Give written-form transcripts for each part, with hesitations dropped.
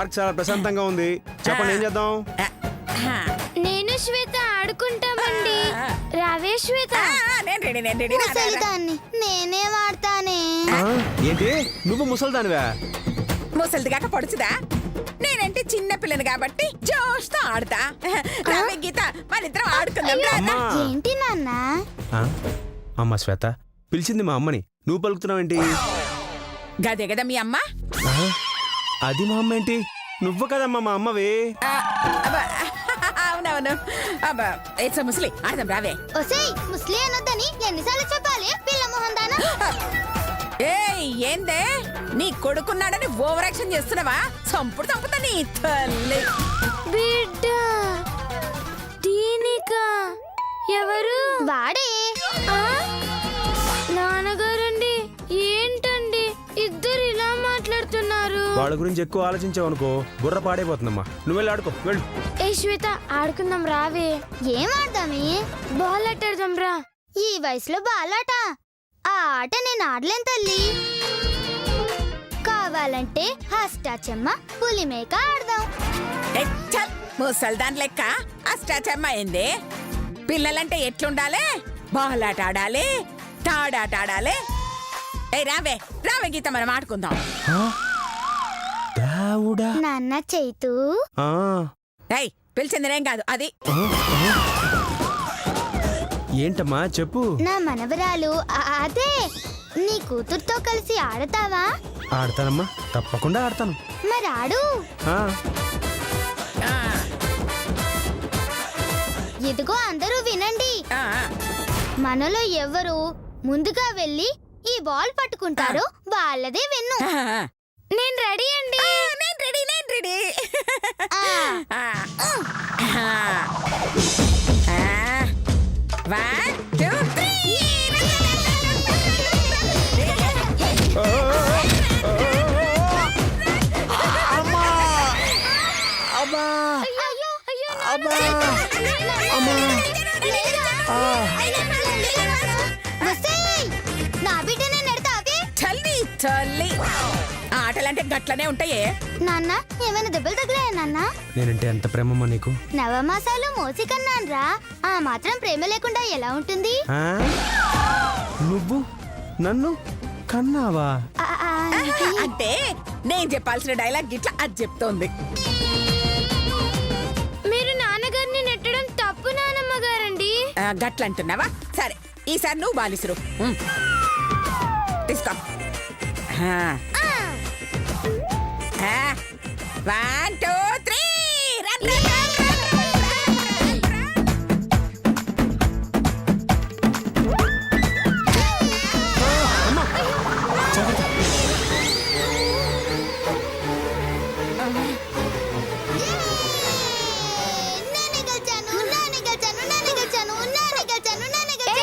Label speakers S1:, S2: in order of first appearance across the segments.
S1: Park చాలా ప్రశాంతంగా ఉంది. చెప్పండి ఏం చేద్దాం?
S2: నేను శ్వేత ఆడుకుంటామండి. రావే శ్వేత.
S3: ముసలిదాన్ని నేనే వాడతానే.
S1: ఏంటి నువ్వు ముసల్దానివా?
S4: ముసలిది కాక పొడుచుదా? నేనంటే చిన్న పిల్లని కాబట్టి జోష్తో ఆడతా. రావే గీత, మనిద్దరం ఆడుకుందాం.
S3: ఏంటి నాన్న?
S1: అమ్మ శ్వేత పిలిచింది మా అమ్మని, నువ్వు పలుకుతున్నావేంటి?
S4: గదే కదా మీ అమ్మ.
S1: అది మా అమ్మ ఏంటి? నువ్వు కదమ్మా మా అమ్మవి.
S4: అవునవును. అబ్బా ఏడ్చ ముసలి, ఆడదాం రావే.
S3: ఒసేయ్ ముస్లి అనొద్దని ఎన్నిసార్లు చెప్పాలి? పిల్ల మొహం దానా.
S4: ఏయ్ ఏందే, నీ కొడుకున్నాడని ఓవర్ యాక్షన్ చేస్తున్నావా? చంపుతా నీ తల్లి.
S2: బిడ్డ దీనికా? ఎవరు?
S3: వాడే.
S2: నాన్నగారండి, ఏంటండి ఇద్దరు ఇలా మాట్లాడుతున్నారు?
S1: వాళ్ళ గురించి ఎక్కువ ఆలోచించావు అనుకో బుర్ర పాడైపోతుందమ్మా. నువ్వు వెళ్ళి ఆడుకో వెళ్ళు.
S2: ఏ శ్వేత ఆడుకుందాం రావే.
S3: ఏం ఆడదామే?
S2: బాల్ ఆడదాం రా.
S3: ఈ వయసులో బాలాట? ఆ ఆట నేను ఆడలేను తల్లి. కావాలంటే అష్టాచెమ్మ పులిమేక ఆడదాం.
S4: ముసల్దాన్ లెక్క అష్టాచెమ్మ ఏంది? పిల్లలంటే ఎట్లుండాలి? బాలాట ఆడాలి, తాడాట ఆడాలి. ఏ రావే రావే గీత, మనం ఆడుకుందాం.
S3: నాన్న చైతు.
S4: ఏయ్ పిలిచిందినేం కాదు అది.
S1: ఏంటమ్మా చెప్పు.
S3: నా మనవరాలు అదే నీ కూతురుతో కలిసి ఆడతావా?
S1: ఆడతానమ్మా, తప్పకుండా ఆడతాను.
S3: మరి ఆడు. ఇదిగో అందరూ వినండి. మనలో ఎవరు ముందుగా వెళ్ళి ఈ బాల్ పట్టుకుంటారో వాళ్ళదే విన్ను.
S2: నేను రెడీ అండి.
S4: నేను రెడీ. One two three.
S3: నా బిడ్డనే నెడతావే.
S4: చల్లి ఆటలంటే గట్లనే ఉంటాయే.
S3: నాన్న ఏమైనా దెబ్బలు తగిలాయా నాన్న?
S1: నేనంటే ఎంత ప్రేమమ్మా నీకు.
S3: నవమాసాలు మోసి కన్నాన్రా, ఆ మాత్రం ప్రేమ లేకుండా ఎలా ఉంటుంది?
S1: నువ్వు నన్ను కన్నావా?
S4: అంటే నేను చెప్పాల్సిన డైలాగ్ గిట్లా అది చెప్తోంది.
S2: మీరు నాన్నగారిని నెట్టడం తప్పు నానమ్మ గారండి.
S4: గట్లంటున్నావా? సరే ఈసారి నువ్వు బాలిసురు తీసుకో. One two three.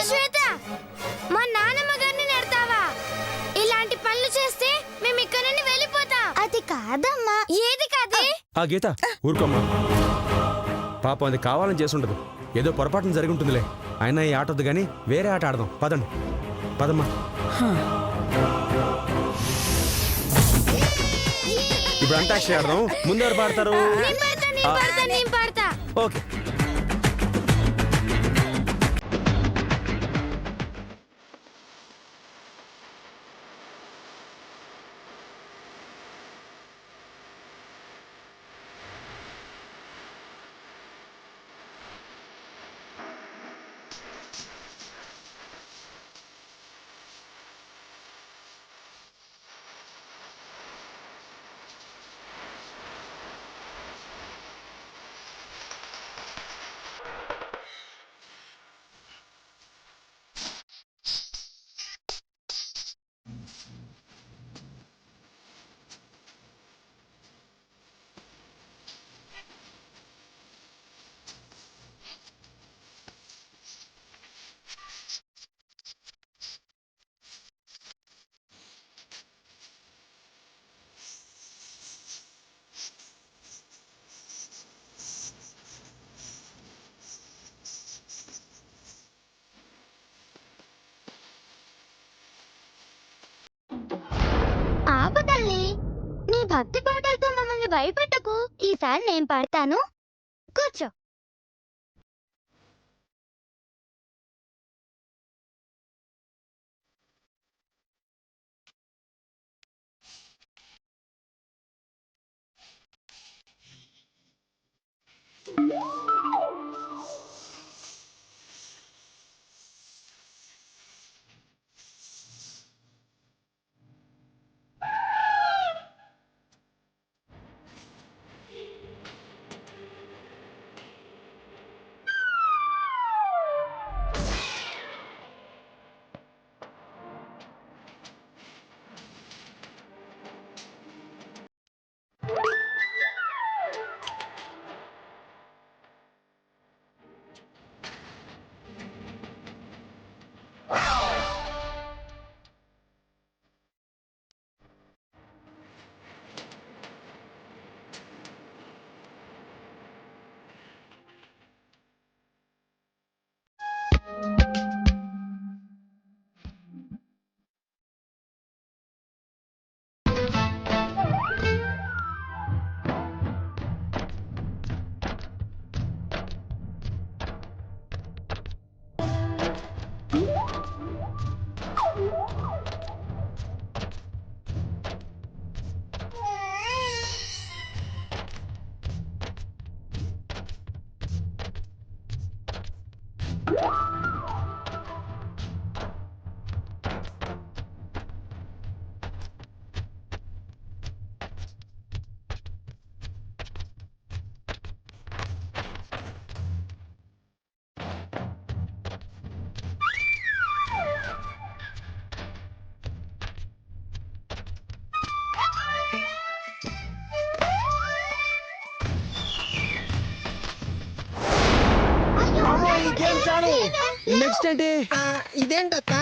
S2: శ్వేత మా నాన్నమ్మ గారిని నెడతావా? ఇలాంటి పనులు చేస్తే మేము ఇక్కడ నుండి వెళ్ళిపోతాం.
S3: అది కాదమ్మా.
S2: ఏది కాదే?
S1: ఆ గీత ఊరుకోమ్మా, పాపం అది కావాలని చేసుండదు, ఏదో పొరపాటున జరిగి ఉంటుందిలే. అయినా ఈ ఆట వద్దు కానీ వేరే ఆట ఆడదాం. పదమ్మా. ఇప్పుడు అంతాక్షరి ఆడదాం. ముందు ఎవరు పాడతారు?
S2: నేను పాడతా.
S1: ఓకే.
S3: భయపెట్టకు, ఈసారి నేను పడతాను. కూర్చో.
S1: నెక్స్ట్ ఏంటి?
S5: ఇదేంటక్క,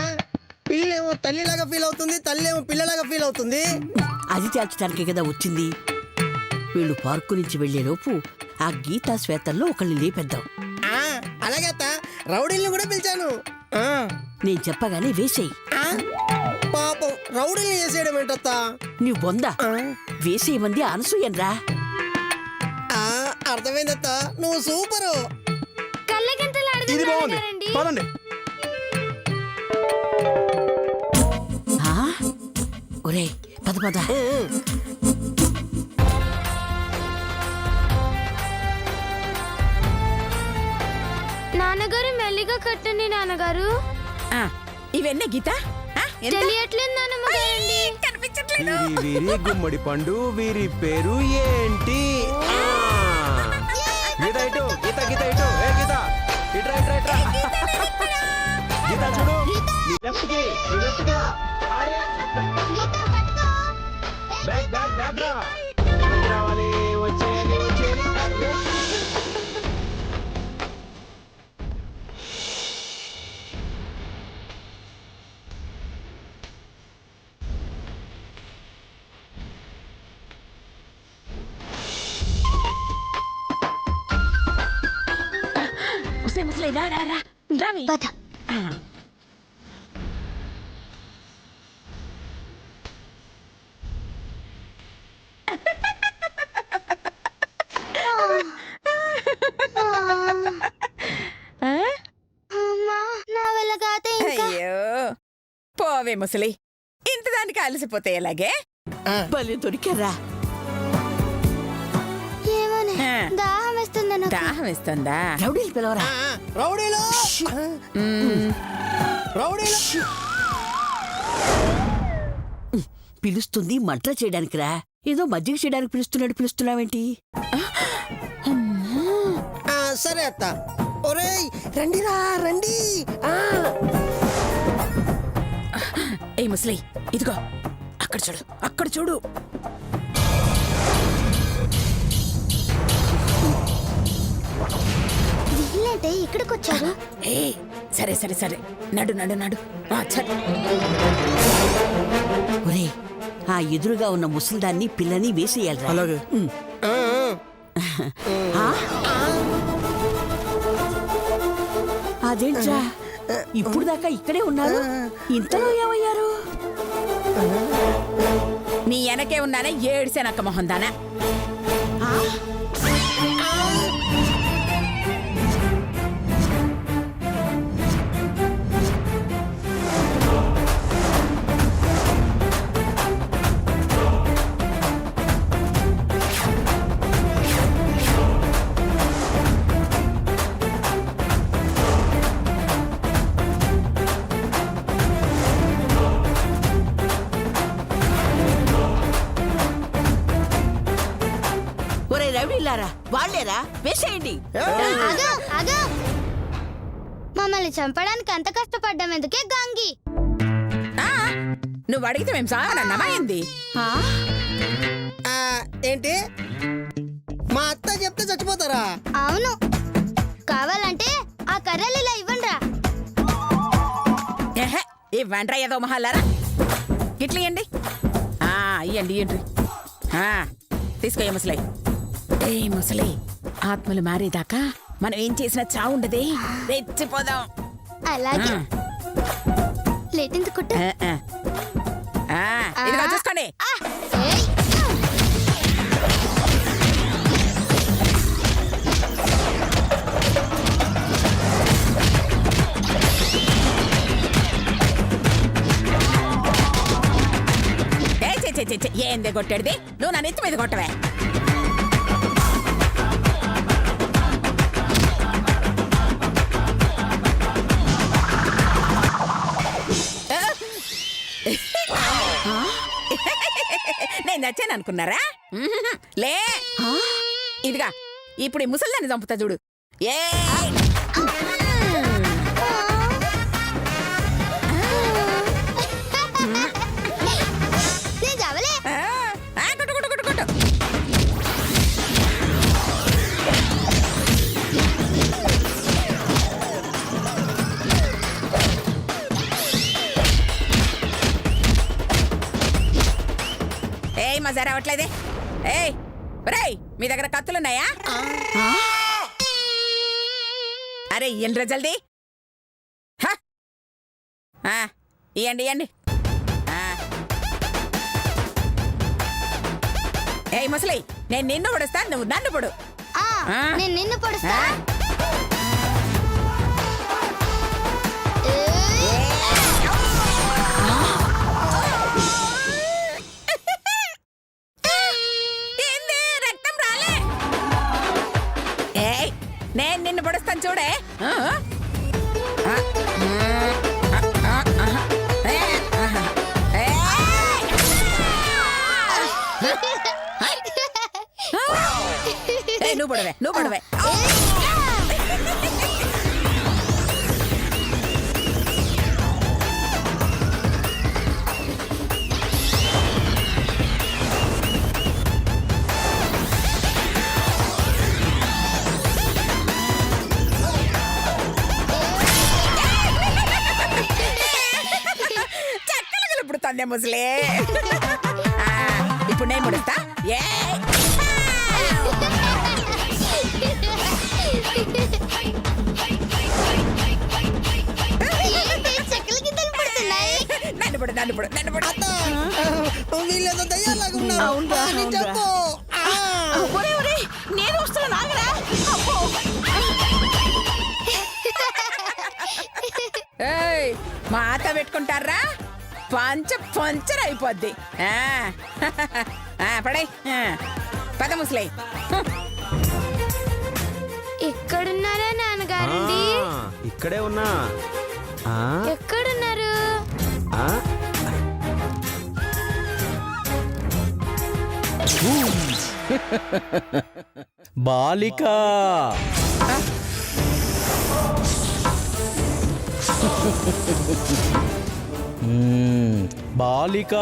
S5: పిల్లేమో తల్లిలాగా ఫీల్ అవుతుంది, తల్లేమో పిల్లలాగా ఫీల్ అవుతుంది.
S6: అది తేల్చడానికి కదా వచ్చింది. వీళ్ళు పార్కు నుంచి వెళ్లేలోపు ఆ గీతా శ్వేతల్లో ఒకళ్ళని లేపేద్దాం.
S5: ఆ, అలాగే అత్త, రౌడీల్ని కూడా పిలిచాను.
S6: నేను చెప్పగానే వేసేయి.
S5: పాపం రౌడీల్ని చేసేయడం ఏంటత్త?
S6: నీవు బొందా వేసేయమంది అనసూయన్రా.
S5: అర్థమైందత్త, నువ్వు సూపరు.
S2: కళ్ళగంతలు
S1: ఇది బాగుంది,
S2: అడుగుతున్నారండి.
S1: పదండి.
S6: ఒరే పద పద.
S2: నాన్నగారు మెల్లిగా కట్టండి నాన్నగారు.
S4: ఇవన్నీ గీత
S2: తెలియట్లేదు నాన్నమ్మ గారండి.
S4: కనిపించట్లేదు.
S1: వీరి వీరి గుమ్మడి పండు, వీరి పేరు ఏంటి? గీత ఇటు, గీత గీత ఇటు. ఏ గీత, ఇట్రా ఇట్రా ఇట్రా. గీత చూడు, నీ లెఫ్ట్ కి, నీ లెఫ్ట్ గా. బ్యాక్ బ్యాక్ బ్యాక్ రా. రావాలి, వచ్చేయండి వచ్చేయండి.
S4: ముసలి రా రా రా రావి.
S3: పద. అమ్మా, నా వల్ల కాదే ఇంకా.
S4: అయ్యో పోవే ముసలి, ఇంత దానికి అలసిపోతే ఎలాగే?
S6: భలే దొరికారా.
S3: ఏమోనే, దాహం వేస్తుంది నాకు.
S4: దాహం ఇస్తుందా?
S6: రౌడీలు పిలవరా.
S5: రౌడీలు, రౌడీలు.
S6: పిలుస్తుంది మంటలు చేయడానికి రా. ఏదో మజ్జిగ చేయడానికి పిలుస్తున్నావేంటి?
S5: సరే అత్త. ఒరేయ్ రండిరా రండి.
S4: ఏ ముసలి, ఇదిగో అక్కడ చూడు, అక్కడ చూడు.
S3: వీళ్ళంటే ఇక్కడికి వచ్చారు.
S4: ఏ సరే సరే సరే, నడు నడు నడు.
S6: ఒరే ఆ ఎదురుగా ఉన్న ముసలిదాన్ని పిల్లని వేసేయాలి.
S1: అలాగే.
S6: అదేంట్రా ఇప్పుడు దాకా ఇక్కడే ఉన్నారు, ఇంతలో ఏమయ్యారు?
S4: నీ వెనకే ఉన్నానే ఏడిసేనక్క మొహం దానా.
S6: ఒరే రవిలారా వాళ్ళేరా వేసేయండి.
S3: అగో అగో మమ్మల్ని చంపడానికి అంత కష్టపడ్డం ఎందుకే గంగి?
S4: ఆ, నువ్వు అడిగితే మేము సాగనన్నామా ఏంది?
S6: ఆ?
S5: ఆ, ఏంటి మా అత్త చెప్తే చచ్చిపోతారా?
S3: అవును, కావాలంటే ఆ కర్రలు ఇలా ఇవ్వండిరా.
S4: ఏహే, ఈ వెంట్ర ఏదో మహాలారా గిట్ల ఇయ్యండి. ఇయ్యండి ఇయ్యండి. తీసుకో ఏ ముసలి. ఏ ముసలి, ఆత్మలు మారేదాకా మనం ఏం చేసినా చావుండదే, రెచ్చిపోదాం.
S3: అలాగే లేటింది కుట్ట.
S4: ఇదిగో చూసుకోండి. ఏందే కొట్టాడిది? నువ్వు నా నెత్తి మీద కొట్టవే. నేను నచ్చాను అనుకున్నారా? లే, ఇదిగా ఇప్పుడు ఈ ముసల్దాన్ని చంపుతా చూడు. ఏ మజా రావట్లేదే. ఏయ్ రేయ్, మీ దగ్గర కత్తులున్నాయా? అరే ఇయ్యండి రా జల్దీ. ఇయ్యండి ఇయ్యండి. ఏయ్ ముసలి, నేను నిన్ను పొడుస్తా, నువ్వు నన్ను పొడు.
S3: నేను నిన్ను పొడుస్తా.
S4: నేను నిన్ను పొడుస్తాను చూడే. నువ్వు పొడవే, నువ్వు పొడవే. తందే ముసలే. ఇప్పుడు నేను ముడుస్తా. నన్ను పొడు, నన్ను పొడు, నన్ను పొడు.
S5: వీళ్ళేదో దయ్యాలాగా ఉన్నారు. చెప్పు.
S6: నేను వస్తున్నా, నాగరా.
S4: మా ఆట పెట్టుకుంటారా? పంచర్ అయిపోద్ది. పడే పద ముసలై.
S2: ఎక్కడున్నారా నాన్నగారండి?
S1: ఇక్కడే ఉన్నా.
S2: ఎక్కడున్నారు?
S7: బాలిక బాలిక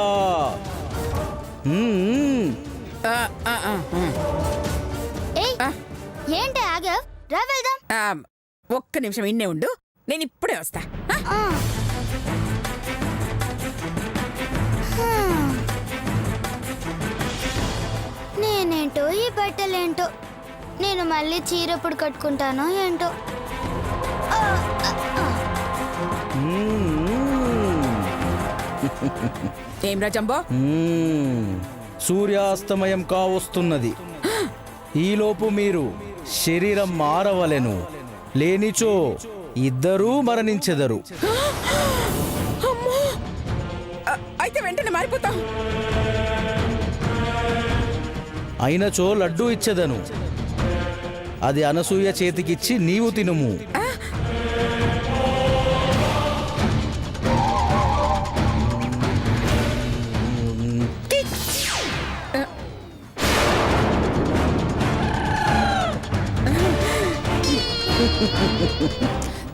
S3: ఏంటి ఆగా? రా వెళ్దాం.
S4: ఒక్క నిమిషం ఇన్నే ఉండు, నేను ఇప్పుడే వస్తా.
S3: నేనేంటో ఈ బట్టలేంటో, నేను మళ్ళీ చీరప్పుడు కట్టుకుంటానో ఏంటో.
S4: ఏం రాజంబో?
S7: సూర్యాస్తమయం కావస్తున్నది. ఈలోపు మీరు శరీరం మారవలెను, లేనిచో ఇద్దరూ మరణించెదరు.
S4: అయితే వెంటనే మారిపోతాం.
S7: అయినచో లడ్డూ ఇచ్చెదను, అది అనసూయ చేతికిచ్చి నీవు తినుము.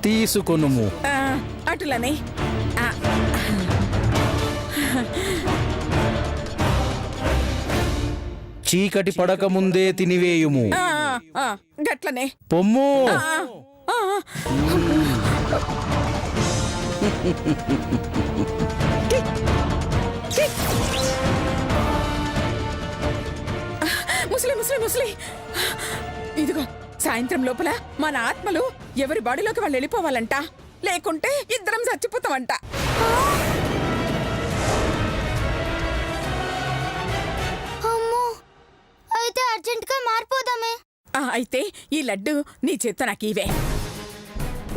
S7: తీసుకొనుము.
S4: అటులనే ఆ,
S7: చీకటి పడక ముందే తినివేయుము.
S4: ఆ, ఆ, గట్లనే
S7: పొమ్ము.
S4: ఆ, ఆ, ముసలి ముసలి ముసలి ఇదిగో సాయంత్రం లోపల మన ఆత్మలు ఎవరి బాడీలోకి వాళ్ళు వెళ్ళిపోవాలంట, లేకుంటే ఇద్దరం చచ్చిపోతామంట.
S3: అమ్మో, అయితే అర్జెంట్ గా మారిపోదామే.
S4: అయితే ఈ లడ్డు నీ చేత్తో నాకు ఇవే.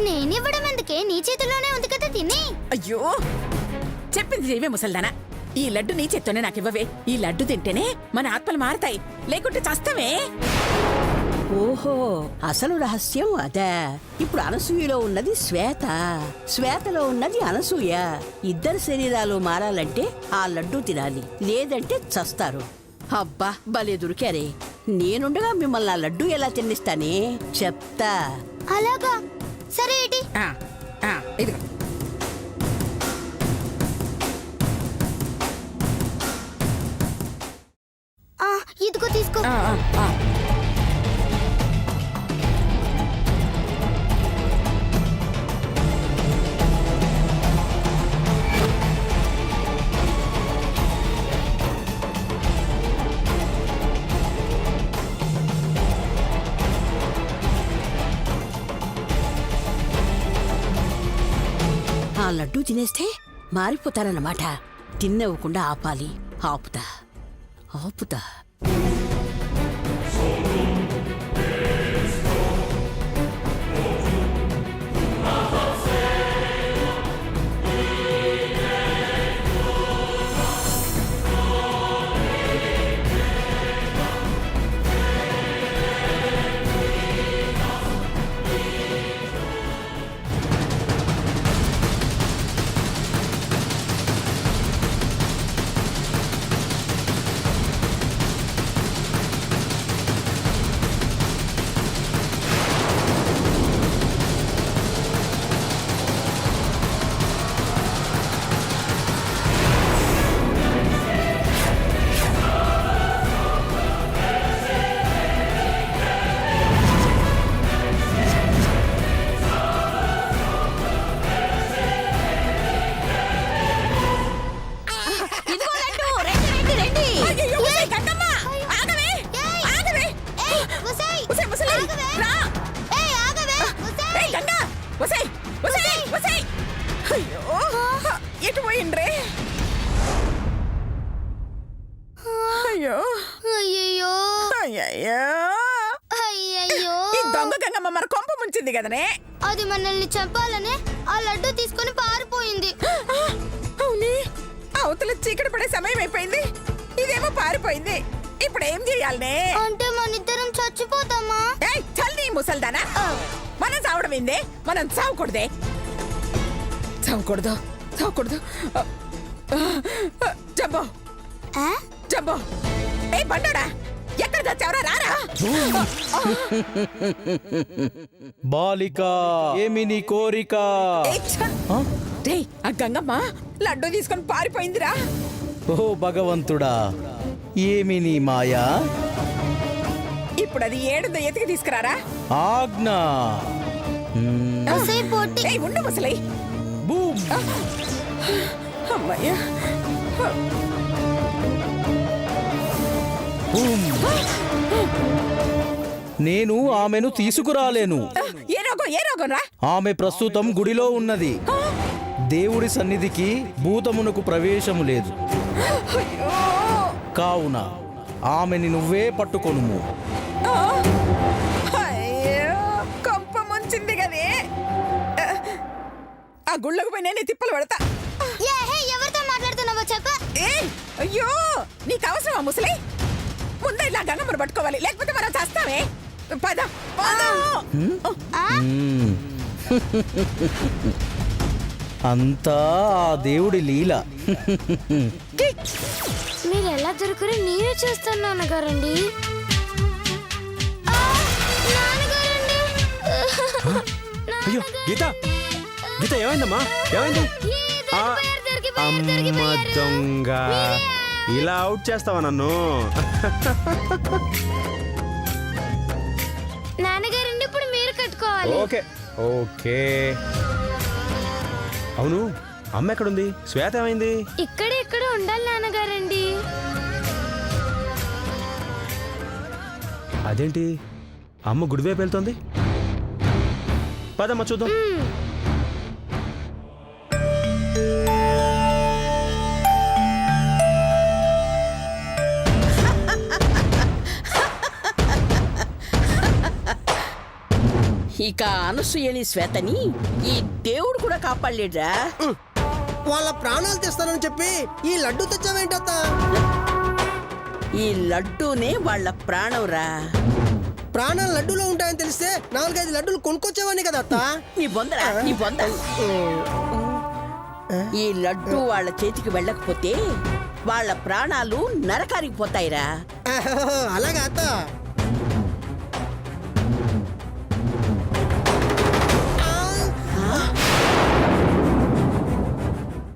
S3: నేనివ్వడం ఎందుకే, నీ చేతిలోనే ఉంది కదా, తిని.
S4: అయ్యో చెప్పింది చెయ్యవే ముసల్దానా. ఈ లడ్డు నీ చేత్తోనే నాకు ఇవ్వవే. ఈ లడ్డు తింటేనే మన ఆత్మలు మారతాయి, లేకుంటే చస్తామే.
S6: ఓహో, అసలు రహస్యం అదే. ఇప్పుడు అనసూయలో ఉన్నది శ్వేత, శ్వేతలో ఉన్నది అనసూయ. ఇద్దరు శరీరాలు మారాలంటే ఆ లడ్డు తినాలి, లేదంటే చస్తారు. అబ్బా, భలే దొరికారే. నేనుండగా మిమ్మల్ని ఆ లడ్డు ఎలా తిన్నిస్తానే చెప్తా.
S3: అలాగా, సరే ఇటీ.
S4: ఆ, ఆ, ఇదిగో
S3: ఇదిగో తీసుకో.
S4: ఆ, ఆ, ఆ.
S6: ఆ లడ్డు తినేస్తే మారిపోతారన్నమాట. తిన్నవ్వకుండా ఆపాలి. ఆపుతా ఆపుతా. అయ్యయ్యో, ముసలి గంగమ్మ, ఆగవే, ఆగవే. ముసలి, ముసలి, రా. ఏయ్, గంగా, ముసలి, ముసలి, ముసలి. అయ్యో, ఎటు పోయిండ్రే? అయ్యో
S3: అయ్యయ్యో,
S4: అయ్యయ్యో,
S3: అయ్యయ్యో.
S4: ఈ దొంగ గంగమ్మ మన కొంప ముంచింది కదనే.
S3: అది మనల్ని చంపాలని ఆ లడ్డు తీసుకొని పారిపోయింది.
S4: అవునే, అవతల చీకటి పడే సమయం అయిపోయింది, ఇదేమో పారిపోయింది. ఇప్పుడు ఏం చేయాలనే?
S3: అంటే మనిద్దరం చచ్చిపోతామా?
S4: ఏయ్, చల్లి ముసల్దానా. మనం చావడం ఏందే? మనం చావకూడదే, చావకూడదు, చావకూడదు. జంబో,
S3: ఆ?
S4: జంబో. ఏ బండోడా, ఎక్కడ చచ్చావరా? రారా.
S7: బాలిక, ఏమి నీ కోరిక?
S4: ఏయ్, ఛల్. రేయ్, ఆ గంగమ్మ లడ్డు తీసుకొని పారిపోయిందిరా.
S7: ఓ భగవంతుడా, ఏమి నీ మాయా?
S4: ఇప్పుడు అది ఏడుందో ఎతికి తీసుకురారా.
S7: ఆజ్ఞ.
S3: ఒసేయ్ పొట్టి,
S4: ఏయ్, ఉండు ముసలి.
S7: బూమ్.
S4: అమ్మయ్యా.
S7: బూమ్. నేను ఆమెను తీసుకురాలేను.
S4: ఏ రోగం, ఏ రోగం రా?
S7: ఆమె ప్రస్తుతం గుడిలో ఉన్నది. దేవుడి సన్నిధికి భూతమునకు ప్రవేశము లేదు. కావున ఆమెని నువ్వే పట్టుకొనుము.
S4: అయ్యో, కొంప ముంచింది కదే. ఆ గుళ్ళకు పోయి నేను తిప్పలు పడతా.
S3: ఏ, హే, ఎవరితో మాట్లాడుతున్నావో చెప్పు.
S4: ఏయ్, అయ్యో, నీకు అవసరమా ముసలి? ముందే ఇలా గంగమ్మను పట్టుకోవాలి, లేకపోతే మనం చేస్తామే. పద, పద.
S7: అంతా ఆ దేవుడి లీల.
S2: మీరు ఎలా దొరకరు నేనే చేస్తాను నాన్నగారండి. నాన్నగారండి.
S1: అయ్యో గీత గీత ఏమైందమ్మా ఏమైంది ఆ, అమ్మ దొంగ ఇలా అవుట్ చేస్తావా నన్ను
S2: నాన్నగారండి ఇప్పుడు మీరు కట్టుకోవాలి.
S1: ఓకే ఓకే అవును అమ్మ ఎక్కడుంది శ్వేత ఏమైంది
S2: ఇక్కడ ఉండాలి నాన్నగారండి.
S1: అదేంటి అమ్మ గుడివైపు వెళ్తోంది పదమ్మ చూద్దాం
S6: ఇక అనసూయని శ్వేతని ఈ దేవుడు కూడా కాపాడలేడ్రా.
S5: వాళ్ళ ప్రాణాలు తెస్తానని చెప్పి ఈ లడ్డు తెచ్చావేంటత్త?
S6: ఈ లడ్డూనే వాళ్ళ ప్రాణంరా.
S5: ప్రాణాలు లడ్డూలో ఉంటాయని తెలిస్తే 4-5 లడ్డూలు కొనుక్కొచ్చేవాడిని కదా అత్త.
S6: నీ బొందరా నీ బొంద. ఈ లడ్డు వాళ్ళ చేతికి వెళ్ళకపోతే వాళ్ళ ప్రాణాలు నరకానికి పోతాయిరా.
S5: అలాగా అత్త?